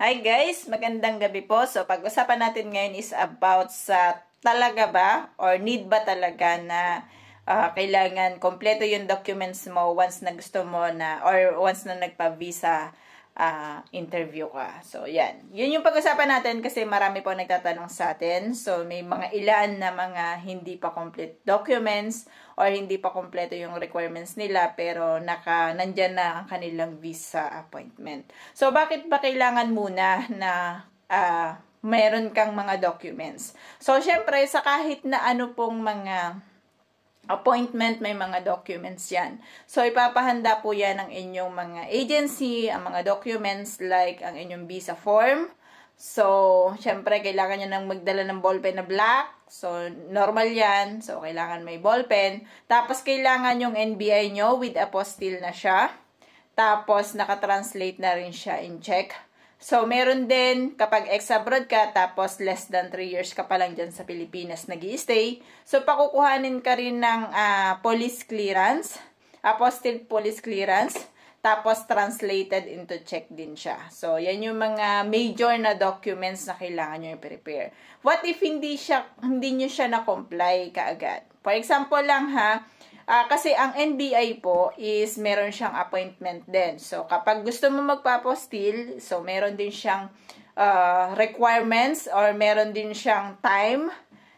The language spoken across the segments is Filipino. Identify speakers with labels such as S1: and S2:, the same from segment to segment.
S1: Hi guys, magandang gabi po. So pag-usapan natin ngayon is about sa talaga ba or need ba talaga na kailangan kompleto yung documents mo once na gusto mo na or once na nagpa-visa interview ka. So yan. Yun yung pag-usapan natin kasi marami po nagtatanong sa atin. So may mga ilan na mga hindi pa complete documents or hindi pa kompleto yung requirements nila pero nandyan na ang kanilang visa appointment. So bakit ba kailangan muna na meron kang mga documents? So syempre sa kahit na ano pong mga appointment, may mga documents yan. So, ipapahanda po yan ng inyong mga agency, ang mga documents like ang inyong visa form. So, syempre, kailangan nyo nang magdala ng ballpen na black. So, normal yan. So, kailangan may ballpen. Tapos, kailangan yung NBI nyo with apostille na siya. Tapos, nakatranslate na rin siya in Czech. So, meron din kapag ex-abroad ka, tapos less than 3 years ka pa lang dyan sa Pilipinas nag-i-stay. So, pakukuhanin ka rin ng police clearance, apostille police clearance, tapos translated into Czech din siya. So, yan yung mga major na documents na kailangan nyo i-prepare. What if hindi nyo siya na-comply kaagad? For example lang ha, kasi ang NBI po is meron siyang appointment din. So, kapag gusto mo magpa-apostille, so meron din siyang requirements or meron din siyang time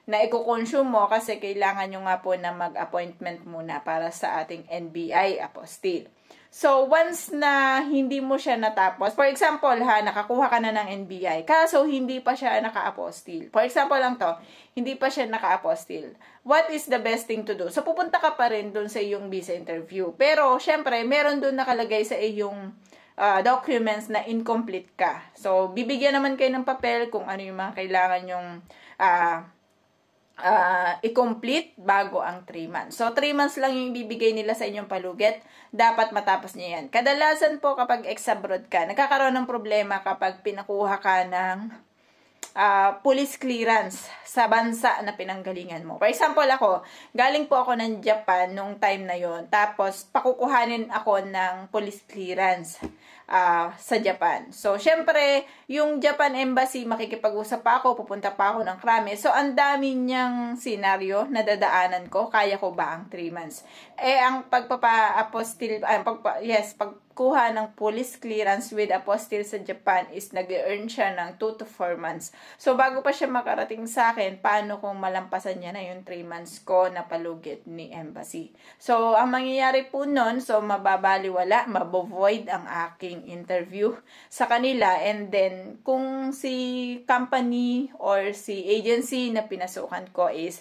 S1: na i-consume mo kasi kailangan nyo nga po na mag-appointment muna para sa ating NBI apostille. So, once na hindi mo siya natapos, for example ha, nakakuha ka na ng NBI, kaso hindi pa siya naka-apostille. For example lang to, hindi pa siya naka-apostille. What is the best thing to do? So, pupunta ka pa rin dun sa iyong visa interview. Pero, syempre, meron dun nakalagay sa iyong documents na incomplete ka. So, bibigyan naman kayo ng papel kung ano yung mga kailangan yung i-complete bago ang 3 months. So, 3 months lang yung ibibigay nila sa inyong palugit. Dapat matapos niya yan. Kadalasan po kapag ex-abroad ka, nagkakaroon ng problema kapag pinakuha ka ng police clearance sa bansa na pinanggalingan mo. For example, ako, galing po ako ng Japan nung time na yon. Tapos, pakukuhanin ako ng police clearance sa Japan. So, syempre, yung Japan Embassy, makikipag-usap pa ako, pupunta pa ako ng krame. So, ang dami niyang senaryo na dadaanan ko. Kaya ko ba ang 3 months? Ang pagpapa-apostille, pagkuha ng police clearance with apostille sa Japan is nag-earn siya ng 2 to 4 months. So, bago pa siya makarating sa akin, paano kung malampasan niya na yung 3 months ko na palugit ni Embassy? So, ang mangyayari po nun, so, mababaliwala, mabovoid ang aking interview sa kanila. And then, kung si company or si agency na pinasukan ko is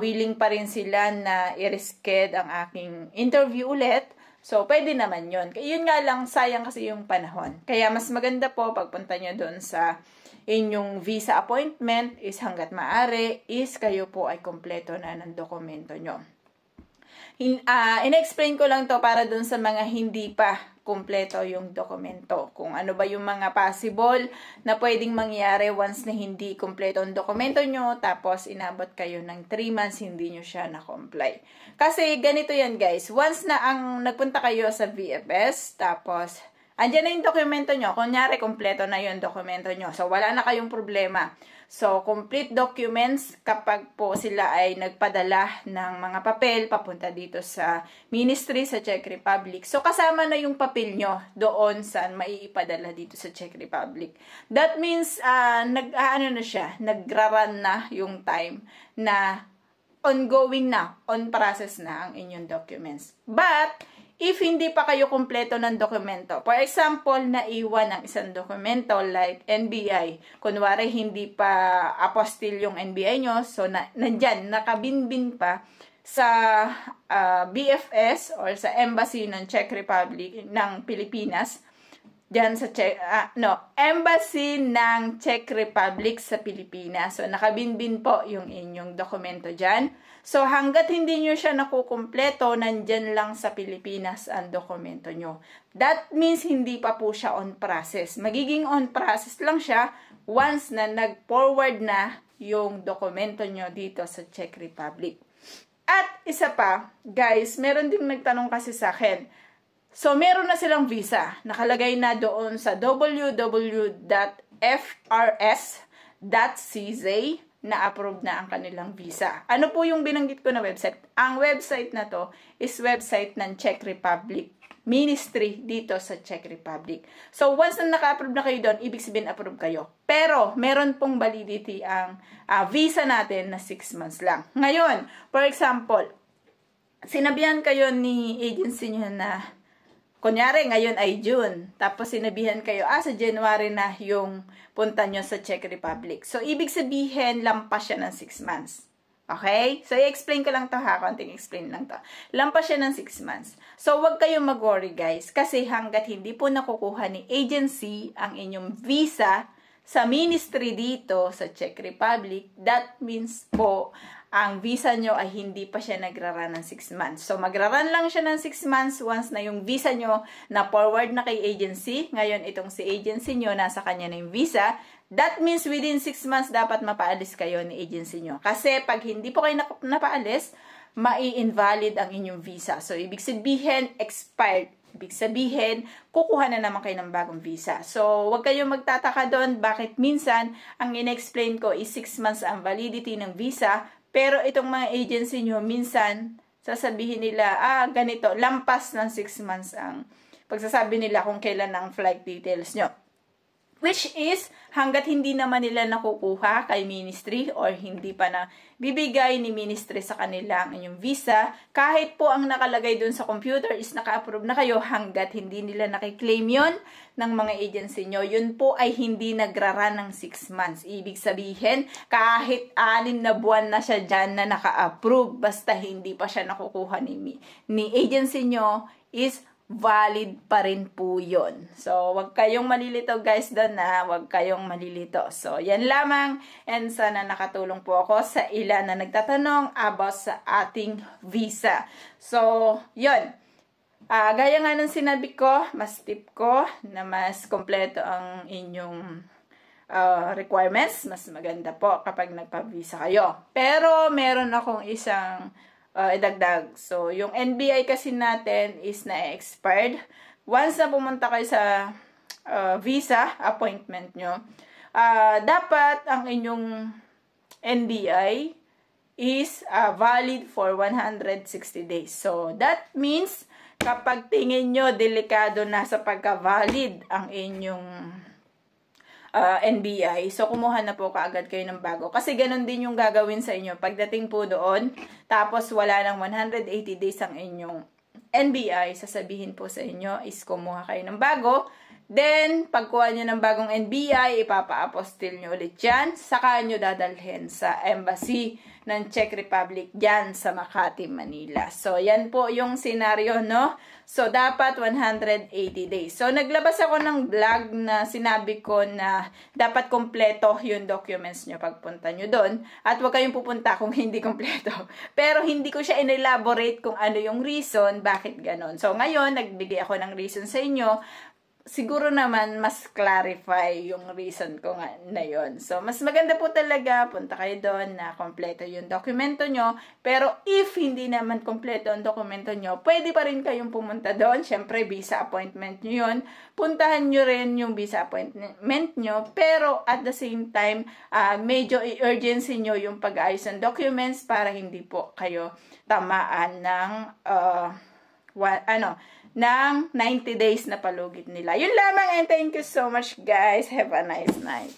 S1: willing pa rin sila na i-reschedule ang aking interview ulit, so, pwede naman yun. Yun nga lang, sayang kasi yung panahon. Kaya mas maganda po, pagpunta nyo doon sa inyong visa appointment is hanggat maaari is kayo po ay kompleto na ng dokumento nyo. In-explain ko lang to para dun sa mga hindi pa kumpleto yung dokumento. Kung ano ba yung mga possible na pwedeng mangyari once na hindi kumpleto ang dokumento nyo, tapos inabot kayo ng 3 months, hindi nyo siya na-comply. Kasi ganito yan guys, once na nagpunta kayo sa VFS, tapos andyan na yung dokumento nyo, kunyari kumpleto na yung dokumento nyo, so wala na kayong problema. So, complete documents kapag po sila ay nagpadala ng mga papel papunta dito sa ministry sa Czech Republic. So, kasama na yung papel nyo doon saan maiipadala dito sa Czech Republic. That means, nagra-run na yung time na ongoing na, on process na ang inyong documents. But, if hindi pa kayo kumpleto ng dokumento, for example, naiwan ang isang dokumento like NBI, kunwari hindi pa apostille yung NBI nyo, so nandyan, nakabinbin pa sa BFS or sa Embassy ng Czech Republic ng Pilipinas, dyan sa Embassy ng Czech Republic sa Pilipinas. So, nakabinbin po yung inyong dokumento dyan. So, hanggat hindi nyo siya nakukumpleto, nandyan lang sa Pilipinas ang dokumento nyo. That means, hindi pa po siya on process. Magiging on process lang siya once na nag-forward na yung dokumento nyo dito sa Czech Republic. At isa pa, guys, meron ding nagtanong kasi sa akin, So, meron na silang visa. Nakalagay na doon sa www.frs.cz na approve na ang kanilang visa. Ano po yung binanggit ko na website? Ang website na to is website ng Czech Republic Ministry dito sa Czech Republic. So, once na naka-approve na kayo doon, ibig sabihin approve kayo. Pero, meron pong validity ang visa natin na 6 months lang. Ngayon, for example, sinabihan kayo ni agency nyo na, kunyari, ngayon ay June. Tapos, sinabihan kayo, sa January na yung punta nyo sa Czech Republic. So, ibig sabihin, lampas siya ng 6 months. Okay? So, i-explain ko lang to ha. Konting explain lang to. Lampas siya ng 6 months. So, wag kayong mag-worry guys. Kasi hanggat hindi po nakukuha ni agency ang inyong visa sa ministry dito sa Czech Republic, that means po, ang visa nyo ay hindi pa siya nagra-run ng 6 months. So, magra-run lang siya ng 6 months once na yung visa nyo na forward na kay agency. Ngayon, itong si agency nyo, nasa kanya na yung visa. That means within 6 months, dapat mapaalis kayo ni agency nyo. Kasi pag hindi po kayo napaalis, mai-invalid ang inyong visa. So, ibig sabihin, expired. Ibig sabihin, kukuha na naman kayo ng bagong visa. So, huwag kayong magtataka doon bakit minsan, ang in-explain ko is 6 months ang validity ng visa. Pero itong mga agency nyo, minsan, sasabihin nila, ganito, lampas ng 6 months ang pagsasabi nila kung kailan ang flight details nyo. Which is, hanggat hindi naman nila nakukuha kay ministry or hindi pa na bibigay ni ministry sa kanila ang inyong visa, kahit po ang nakalagay dun sa computer is naka-approve na kayo, hanggat hindi nila nakiklaim yon ng mga agency nyo, yun po ay hindi nagra-run ng 6 months. Ibig sabihin, kahit 6 na buwan na siya dyan na naka-approve, basta hindi pa siya nakukuha ni agency nyo, is valid pa rin po yun. So, wag kayong malilito guys doon na, wag kayong malilito. So, yan lamang and sana nakatulong po ako sa ilan na nagtatanong about sa ating visa. So, yun. Gaya nga ng sinabi ko, mas tip ko na mas kompleto ang inyong requirements. Mas maganda po kapag nagpa-visa kayo. Pero, meron akong isang idagdag. So, yung NBI kasi natin is na-expired. Once na pumunta kayo sa visa appointment nyo, dapat ang inyong NBI is valid for 160 days. So, that means, kapag tingin nyo delikado na sa pagka-valid ang inyong NBI. So, kumuha na po kaagad kayo ng bago. Kasi ganun din yung gagawin sa inyo. Pagdating po doon, tapos wala ng 180 days ang inyong NBI, sasabihin po sa inyo is kumuha kayo ng bago. Then, pagkuha nyo ng bagong NBI, ipapa-apostil nyo ulit yan. Saka nyo dadalhin sa embassy ng Czech Republic dyan sa Makati, Manila. So, yan po yung scenario, no? So, dapat 180 days. So, naglabas ako ng vlog na sinabi ko na dapat kompleto yung documents nyo pagpunta nyo doon. At huwag kayong pupunta kung hindi kompleto. Pero, hindi ko siya in-elaborate kung ano yung reason, bakit ganon. So, ngayon, nagbigay ako ng reason sa inyo. Siguro naman, mas clarify yung reason ko nga na yun. So, mas maganda po talaga, punta kayo doon na kompleto yung dokumento nyo. Pero, if hindi naman kompleto ang dokumento nyo, pwede pa rin kayong pumunta doon. Siyempre, visa appointment nyo yun. Puntahan nyo rin yung visa appointment nyo. Pero, at the same time, medyo i-urgency nyo yung pag-ayos ng documents para hindi po kayo tamaan ng ng 90 days na palugit nila. Yun lamang and thank you so much guys. Have a nice night.